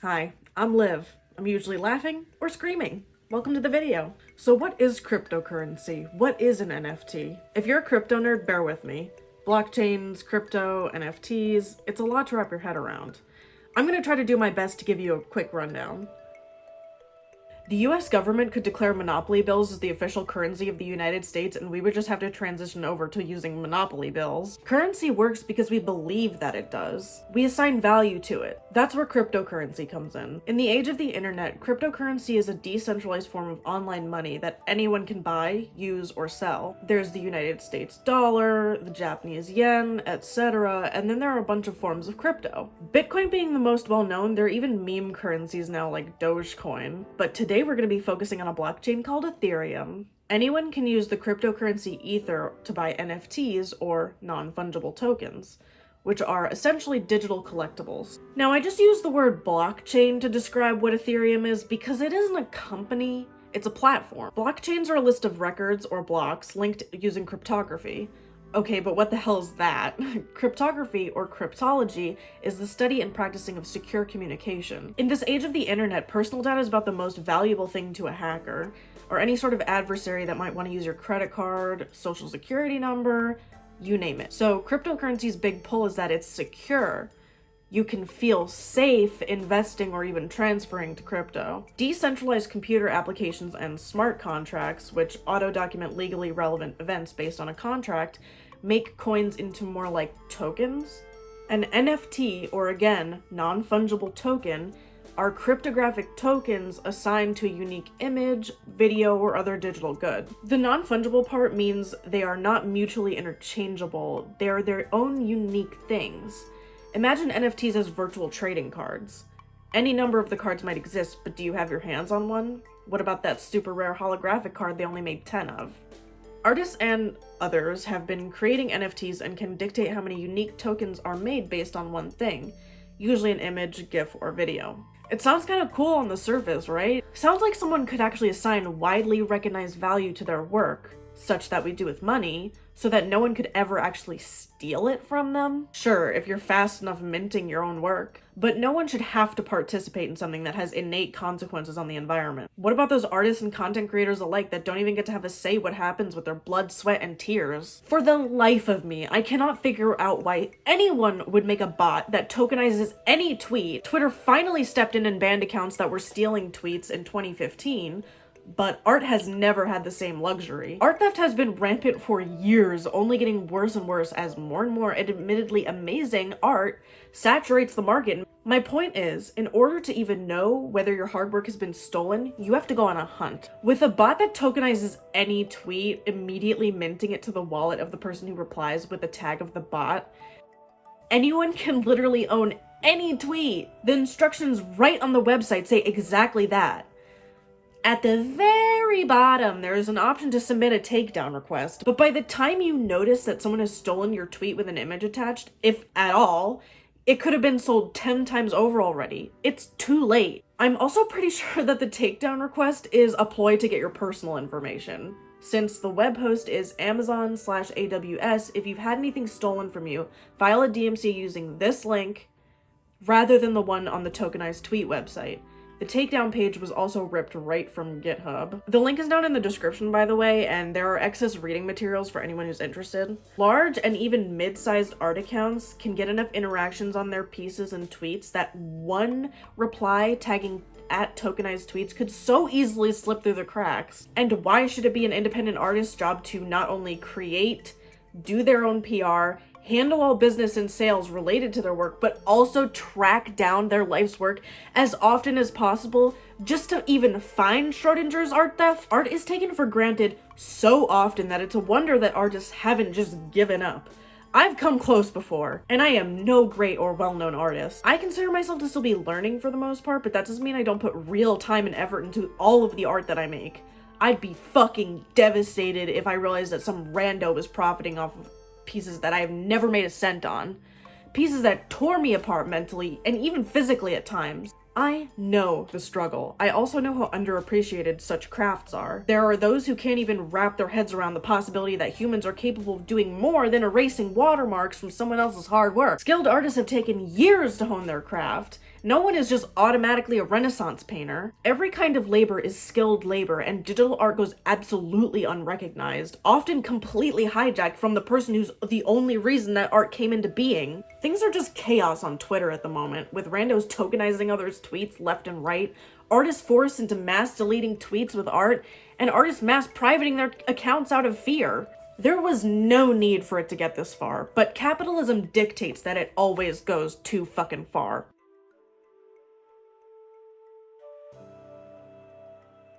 Hi, I'm Liv. I'm usually laughing or screaming. Welcome to the video. So what is cryptocurrency? What is an NFT? If you're a crypto nerd, bear with me. Blockchains, crypto, NFTs, it's a lot to wrap your head around. I'm gonna try to do my best to give you a quick rundown. The US government could declare monopoly bills as the official currency of the United States, and we would just have to transition over to using monopoly bills. Currency works because we believe that it does. We assign value to it. That's where cryptocurrency comes in. In the age of the internet, cryptocurrency is a decentralized form of online money that anyone can buy, use, or sell. There's the United States dollar, the Japanese yen, etc., and then there are a bunch of forms of crypto. Bitcoin being the most well-known, there are even meme currencies now like Dogecoin, but today we're going to be focusing on a blockchain called Ethereum. Anyone can use the cryptocurrency Ether to buy NFTs, or non-fungible tokens, which are essentially digital collectibles. Now, I just used the word blockchain to describe what Ethereum is because it isn't a company, it's a platform. Blockchains are a list of records or blocks linked using cryptography. Okay, but what the hell is that? Cryptography, or cryptology, is the study and practicing of secure communication. In this age of the internet, personal data is about the most valuable thing to a hacker, or any sort of adversary that might want to use your credit card, social security number, you name it. So cryptocurrency's big pull is that it's secure. You can feel safe investing or even transferring to crypto. Decentralized computer applications and smart contracts, which auto-document legally relevant events based on a contract, make coins into more like tokens. An NFT, or again, non-fungible token, are cryptographic tokens assigned to a unique image, video, or other digital good. The non-fungible part means they are not mutually interchangeable. They are their own unique things. Imagine NFTs as virtual trading cards. Any number of the cards might exist, but do you have your hands on one? What about that super rare holographic card they only made 10 of? Artists and others have been creating NFTs and can dictate how many unique tokens are made based on one thing, usually an image, GIF, or video. It sounds kind of cool on the surface, right? Sounds like someone could actually assign widely recognized value to their work, such that we do with money, so that no one could ever actually steal it from them. Sure, if you're fast enough minting your own work, but no one should have to participate in something that has innate consequences on the environment. What about those artists and content creators alike that don't even get to have a say what happens with their blood, sweat, and tears? For the life of me, I cannot figure out why anyone would make a bot that tokenizes any tweet. Twitter finally stepped in and banned accounts that were stealing tweets in 2015, but art has never had the same luxury. Art theft has been rampant for years, only getting worse and worse as more and more admittedly amazing art saturates the market. My point is, in order to even know whether your hard work has been stolen, you have to go on a hunt. With a bot that tokenizes any tweet, immediately minting it to the wallet of the person who replies with the tag of the bot, anyone can literally own any tweet. The instructions right on the website say exactly that. At the very bottom, there is an option to submit a takedown request, but by the time you notice that someone has stolen your tweet with an image attached, if at all, it could have been sold 10 times over already. It's too late. I'm also pretty sure that the takedown request is a ploy to get your personal information. Since the web host is Amazon/AWS, if you've had anything stolen from you, file a DMC using this link rather than the one on the tokenized tweet website. The takedown page was also ripped right from GitHub. The link is down in the description, by the way, and there are excess reading materials for anyone who's interested. Large and even mid-sized art accounts can get enough interactions on their pieces and tweets that one reply tagging at tokenized tweets could so easily slip through the cracks. And why should it be an independent artist's job to not only create, do their own PR, handle all business and sales related to their work, but also track down their life's work as often as possible just to even find Schrodinger's art theft? Art is taken for granted so often that it's a wonder that artists haven't just given up. I've come close before, and I am no great or well-known artist. I consider myself to still be learning for the most part, but that doesn't mean I don't put real time and effort into all of the art that I make. I'd be fucking devastated if I realized that some rando was profiting off of pieces that I have never made a cent on. Pieces that tore me apart mentally and even physically at times. I know the struggle. I also know how underappreciated such crafts are. There are those who can't even wrap their heads around the possibility that humans are capable of doing more than erasing watermarks from someone else's hard work. Skilled artists have taken years to hone their craft, No one is just automatically a Renaissance painter. Every kind of labor is skilled labor, and digital art goes absolutely unrecognized, often completely hijacked from the person who's the only reason that art came into being. Things are just chaos on Twitter at the moment, with randos tokenizing others' tweets left and right, artists forced into mass deleting tweets with art, and artists mass privating their accounts out of fear. There was no need for it to get this far, but capitalism dictates that it always goes too fucking far.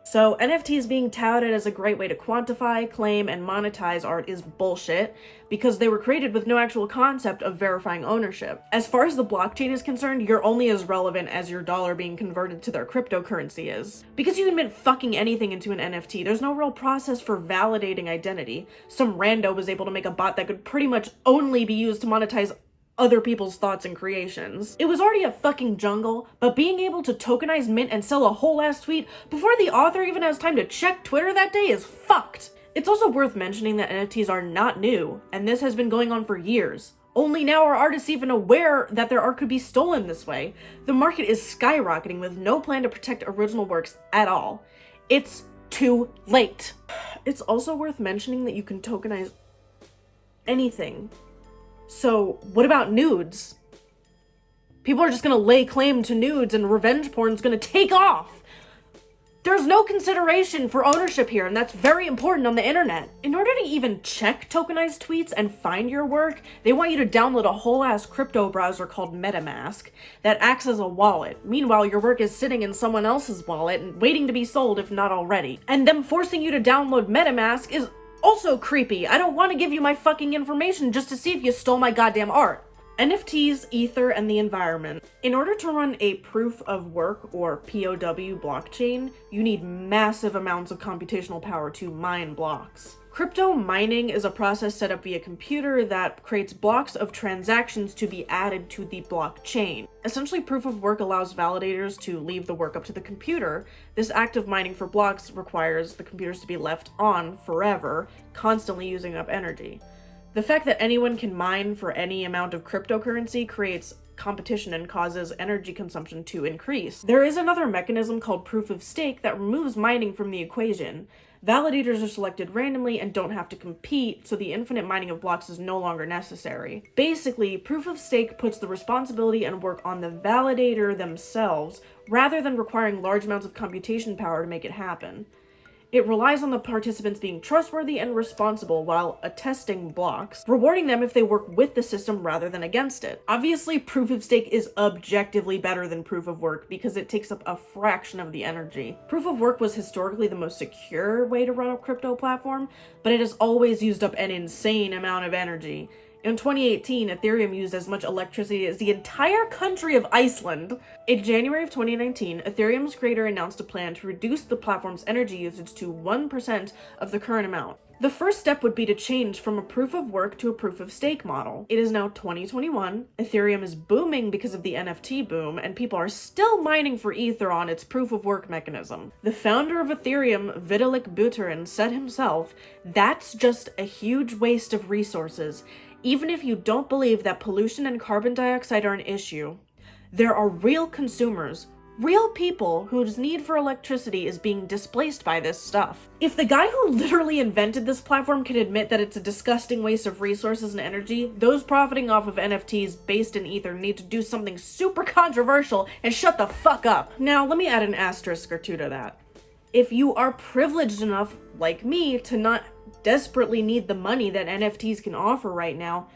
So NFTs being touted as a great way to quantify, claim, and monetize art is bullshit, because they were created with no actual concept of verifying ownership. As far as the blockchain is concerned, you're only as relevant as your dollar being converted to their cryptocurrency is. Because you can mint fucking anything into an NFT, there's no real process for validating identity. Some rando was able to make a bot that could pretty much only be used to monetize other people's thoughts and creations. It was already a fucking jungle, but being able to tokenize, mint, and sell a whole ass tweet before the author even has time to check Twitter that day is fucked. It's also worth mentioning that NFTs are not new, and this has been going on for years. Only now are artists even aware that their art could be stolen this way. The market is skyrocketing with no plan to protect original works at all. It's too late. It's also worth mentioning that you can tokenize anything. So, what about nudes? People are just gonna lay claim to nudes and revenge porn's gonna take off. There's no consideration for ownership here, and that's very important on the internet. In order to even check tokenized tweets and find your work, they want you to download a whole ass crypto browser called MetaMask that acts as a wallet. Meanwhile, your work is sitting in someone else's wallet and waiting to be sold if not already. And them forcing you to download MetaMask is also creepy. I don't want to give you my fucking information just to see if you stole my goddamn art. NFTs, Ether, and the environment. In order to run a proof of work or POW blockchain, you need massive amounts of computational power to mine blocks. Crypto mining is a process set up via computer that creates blocks of transactions to be added to the blockchain. Essentially, proof of work allows validators to leave the work up to the computer. This act of mining for blocks requires the computers to be left on forever, constantly using up energy. The fact that anyone can mine for any amount of cryptocurrency creates competition and causes energy consumption to increase. There is another mechanism called proof of stake that removes mining from the equation. Validators are selected randomly and don't have to compete, so the infinite mining of blocks is no longer necessary. Basically, proof of stake puts the responsibility and work on the validator themselves, rather than requiring large amounts of computation power to make it happen. It relies on the participants being trustworthy and responsible while attesting blocks, rewarding them if they work with the system rather than against it. Obviously, proof of stake is objectively better than proof of work because it takes up a fraction of the energy. Proof of work was historically the most secure way to run a crypto platform, but it has always used up an insane amount of energy. In 2018, Ethereum used as much electricity as the entire country of Iceland. In January of 2019, Ethereum's creator announced a plan to reduce the platform's energy usage to 1% of the current amount. The first step would be to change from a proof of work to a proof of stake model. It is now 2021, Ethereum is booming because of the NFT boom, and people are still mining for Ether on its proof of work mechanism. The founder of Ethereum, Vitalik Buterin, said himself, "That's just a huge waste of resources. Even if you don't believe that pollution and carbon dioxide are an issue, there are real consumers, real people whose need for electricity is being displaced by this stuff." If the guy who literally invented this platform can admit that it's a disgusting waste of resources and energy, those profiting off of NFTs based in Ether need to do something super controversial and shut the fuck up. Now, let me add an asterisk or two to that. If you are privileged enough, like me, to not desperately need the money that NFTs can offer right now,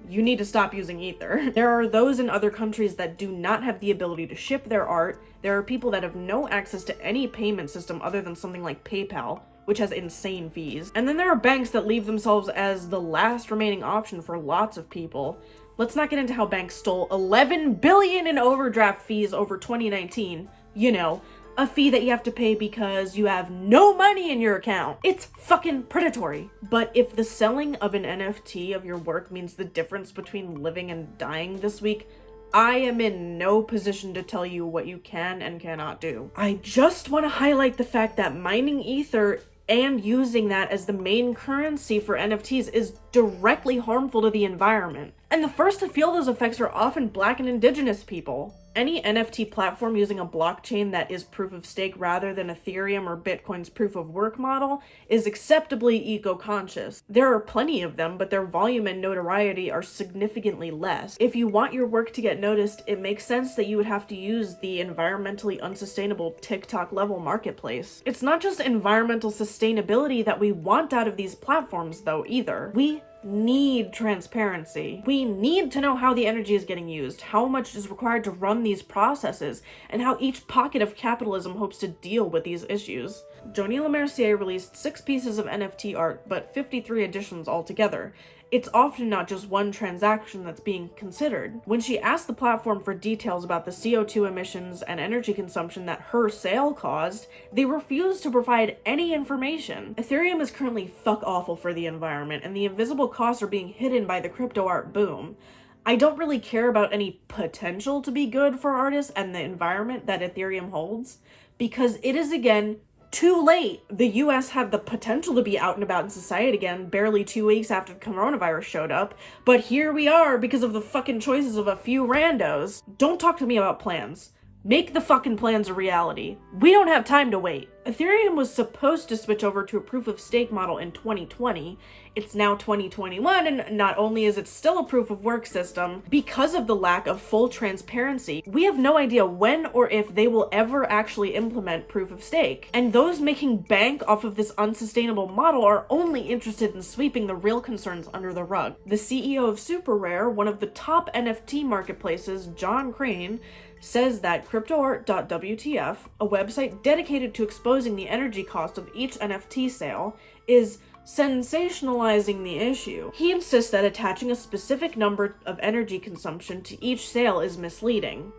you need to stop using Ether. There are those in other countries that do not have the ability to ship their art. There are people that have no access to any payment system other than something like PayPal, which has insane fees. And then there are banks that leave themselves as the last remaining option for lots of people. Let's not get into how banks stole $11 billion in overdraft fees over 2019. You know, a fee that you have to pay because you have no money in your account. It's fucking predatory. But if the selling of an NFT of your work means the difference between living and dying this week, I am in no position to tell you what you can and cannot do. I just want to highlight the fact that mining Ether and using that as the main currency for NFTs is directly harmful to the environment. And the first to feel those effects are often Black and Indigenous people. Any NFT platform using a blockchain that is proof of stake rather than Ethereum or Bitcoin's proof of work model is acceptably eco-conscious. There are plenty of them, but their volume and notoriety are significantly less. If you want your work to get noticed, it makes sense that you would have to use the environmentally unsustainable TikTok level marketplace. It's not just environmental sustainability that we want out of these platforms though either. We need transparency. We need to know how the energy is getting used, how much is required to run these processes, and how each pocket of capitalism hopes to deal with these issues. Joni Lemercier released 6 pieces of NFT art, but 53 editions altogether. It's often not just one transaction that's being considered. When she asked the platform for details about the CO2 emissions and energy consumption that her sale caused, they refused to provide any information. Ethereum is currently fuck awful for the environment, and the invisible costs are being hidden by the crypto art boom. I don't really care about any potential to be good for artists and the environment that Ethereum holds, because it is again too late. The US had the potential to be out and about in society again barely 2 weeks after the coronavirus showed up, but here we are because of the fucking choices of a few randos. Don't talk to me about plans. Make the fucking plans a reality. We don't have time to wait. Ethereum was supposed to switch over to a proof of stake model in 2020. It's now 2021, and not only is it still a proof of work system, because of the lack of full transparency, we have no idea when or if they will ever actually implement proof of stake. And those making bank off of this unsustainable model are only interested in sweeping the real concerns under the rug. The CEO of Super Rare, one of the top NFT marketplaces, John Crane, says that CryptoArt.wtf, a website dedicated to exposing the energy cost of each NFT sale, is sensationalizing the issue. He insists that attaching a specific number of energy consumption to each sale is misleading,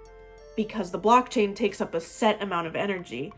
because the blockchain takes up a set amount of energy.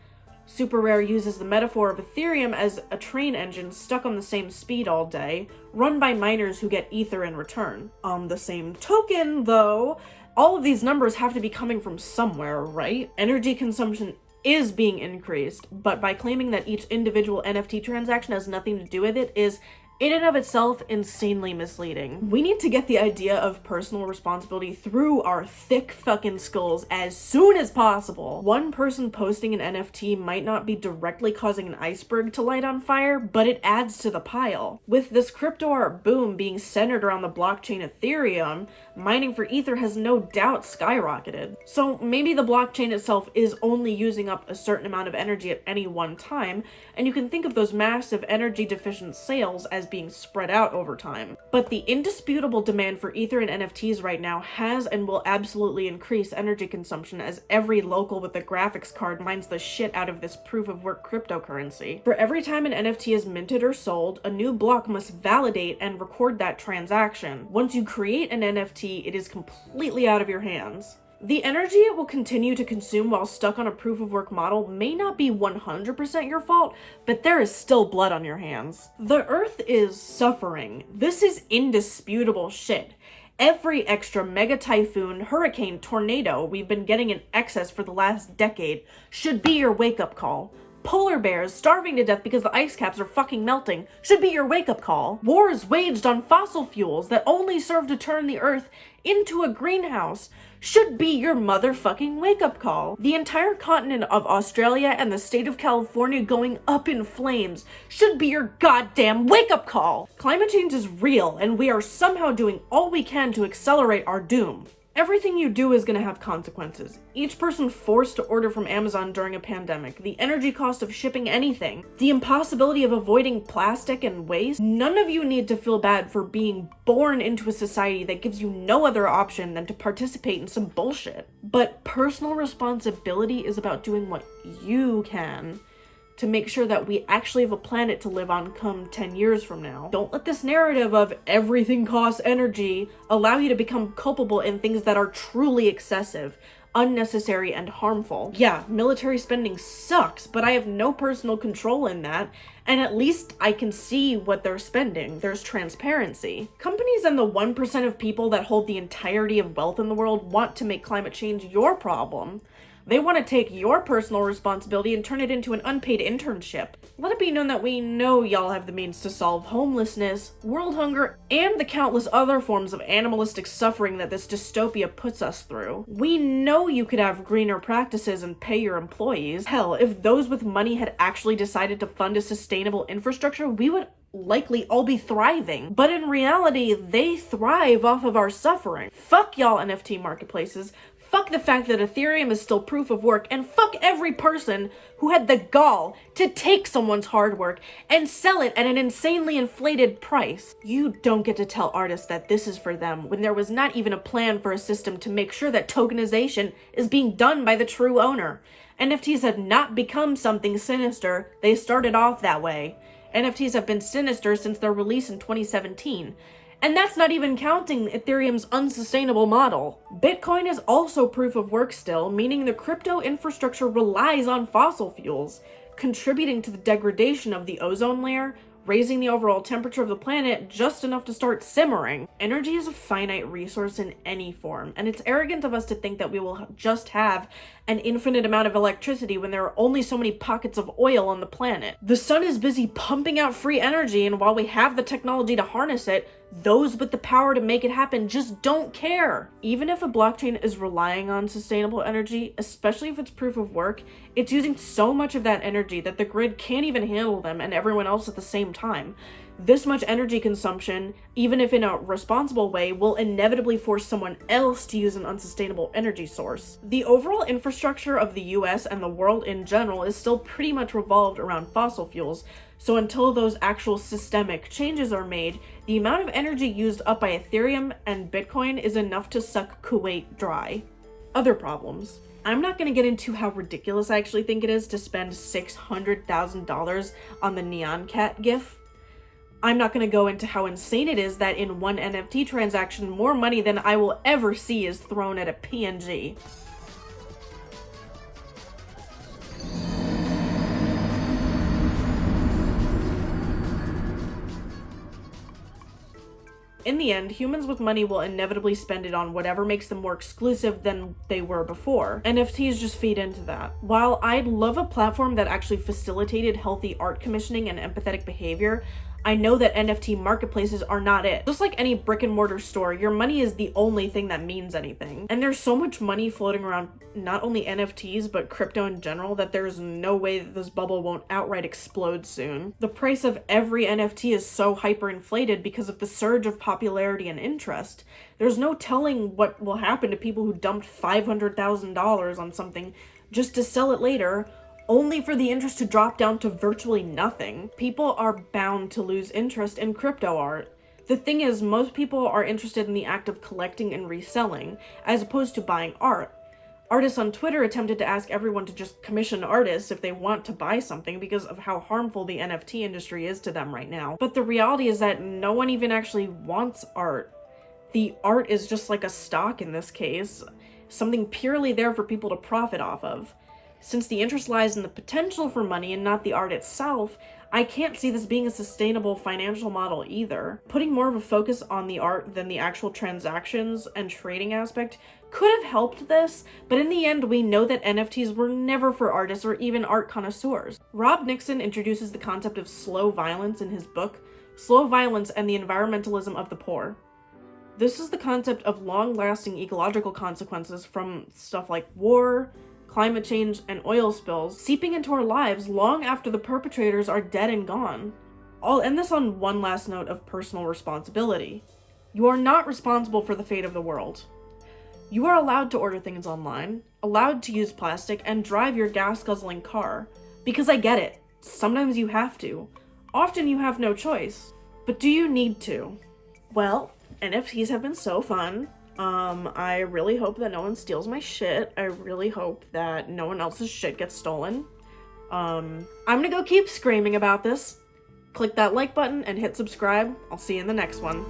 Super Rare uses the metaphor of Ethereum as a train engine stuck on the same speed all day, run by miners who get ether in return. On the same token, though, all of these numbers have to be coming from somewhere, right? Energy consumption is being increased, but by claiming that each individual NFT transaction has nothing to do with it is, in and of itself, insanely misleading. We need to get the idea of personal responsibility through our thick fucking skulls as soon as possible. One person posting an NFT might not be directly causing an iceberg to light on fire, but it adds to the pile. With this crypto art boom being centered around the blockchain Ethereum, mining for ether has no doubt skyrocketed. So maybe the blockchain itself is only using up a certain amount of energy at any one time, and you can think of those massive energy deficient sales as being spread out over time. But the indisputable demand for ether and NFTs right now has and will absolutely increase energy consumption as every local with a graphics card mines the shit out of this proof of work cryptocurrency. For every time an NFT is minted or sold, a new block must validate and record that transaction. Once you create an NFT, it is completely out of your hands. The energy it will continue to consume while stuck on a proof of work model may not be 100% your fault, but there is still blood on your hands. The Earth is suffering. This is indisputable shit. Every extra mega typhoon, hurricane, tornado we've been getting in excess for the last decade should be your wake-up call. Polar bears starving to death because the ice caps are fucking melting should be your wake-up call. Wars waged on fossil fuels that only serve to turn the Earth into a greenhouse should be your motherfucking wake-up call. The entire continent of Australia and the state of California going up in flames should be your goddamn wake-up call. Climate change is real, and we are somehow doing all we can to accelerate our doom. Everything you do is going to have consequences. Each person forced to order from Amazon during a pandemic, the energy cost of shipping anything, the impossibility of avoiding plastic and waste. None of you need to feel bad for being born into a society that gives you no other option than to participate in some bullshit. But personal responsibility is about doing what you can to make sure that we actually have a planet to live on come 10 years from now. Don't let this narrative of everything costs energy allow you to become culpable in things that are truly excessive, unnecessary, and harmful. Yeah, military spending sucks, but I have no personal control in that, and at least I can see what they're spending. There's transparency. Companies and the 1% of people that hold the entirety of wealth in the world want to make climate change your problem. They want to take your personal responsibility and turn it into an unpaid internship. Let it be known that we know y'all have the means to solve homelessness, world hunger, and the countless other forms of animalistic suffering that this dystopia puts us through. We know you could have greener practices and pay your employees. Hell, if those with money had actually decided to fund a sustainable infrastructure, we would likely all be thriving. But in reality, they thrive off of our suffering. Fuck y'all NFT marketplaces. Fuck the fact that Ethereum is still proof of work, and fuck every person who had the gall to take someone's hard work and sell it at an insanely inflated price. You don't get to tell artists that this is for them when there was not even a plan for a system to make sure that tokenization is being done by the true owner. NFTs have not become something sinister, they started off that way. NFTs have been sinister since their release in 2017. And that's not even counting Ethereum's unsustainable model. Bitcoin is also proof of work still, meaning the crypto infrastructure relies on fossil fuels, contributing to the degradation of the ozone layer, raising the overall temperature of the planet just enough to start simmering. Energy is a finite resource in any form, and it's arrogant of us to think that we will just have an infinite amount of electricity when there are only so many pockets of oil on the planet. The sun is busy pumping out free energy, and while we have the technology to harness it, those with the power to make it happen just don't care. Even if a blockchain is relying on sustainable energy, especially if it's proof of work, it's using so much of that energy that the grid can't even handle them and everyone else at the same time. This much energy consumption, even if in a responsible way, will inevitably force someone else to use an unsustainable energy source. The overall infrastructure of the US and the world in general is still pretty much revolved around fossil fuels, so until those actual systemic changes are made, the amount of energy used up by Ethereum and Bitcoin is enough to suck Kuwait dry. Other problems. I'm not going to get into how ridiculous I actually think it is to spend $600,000 on the Neon Cat GIF. I'm not going to go into how insane it is that in one NFT transaction, more money than I will ever see is thrown at a PNG. In the end, humans with money will inevitably spend it on whatever makes them more exclusive than they were before. NFTs just feed into that. While I'd love a platform that actually facilitated healthy art commissioning and empathetic behavior, I know that NFT marketplaces are not it. Just like any brick and mortar store, your money is the only thing that means anything. And there's so much money floating around not only NFTs, but crypto in general, that there's no way that this bubble won't outright explode soon. The price of every NFT is so hyperinflated because of the surge of popularity and interest. There's no telling what will happen to people who dumped $500,000 on something just to sell it later, only for the interest to drop down to virtually nothing. People are bound to lose interest in crypto art. The thing is, most people are interested in the act of collecting and reselling, as opposed to buying art. Artists on Twitter attempted to ask everyone to just commission artists if they want to buy something because of how harmful the NFT industry is to them right now. But the reality is that no one even actually wants art. The art is just like a stock in this case, something purely there for people to profit off of. Since the interest lies in the potential for money and not the art itself, I can't see this being a sustainable financial model either. Putting more of a focus on the art than the actual transactions and trading aspect could have helped this, but in the end we know that NFTs were never for artists or even art connoisseurs. Rob Nixon introduces the concept of slow violence in his book, Slow Violence and the Environmentalism of the Poor. This is the concept of long-lasting ecological consequences from stuff like war, climate change, and oil spills seeping into our lives long after the perpetrators are dead and gone. I'll end this on one last note of personal responsibility. You are not responsible for the fate of the world. You are allowed to order things online, allowed to use plastic, and drive your gas-guzzling car. Because I get it. Sometimes you have to. Often you have no choice. But do you need to? Well, NFTs have been so fun. I really hope that no one steals my shit. I really hope that no one else's shit gets stolen. I'm gonna go keep screaming about this. Click that like button and hit subscribe. I'll see you in the next one.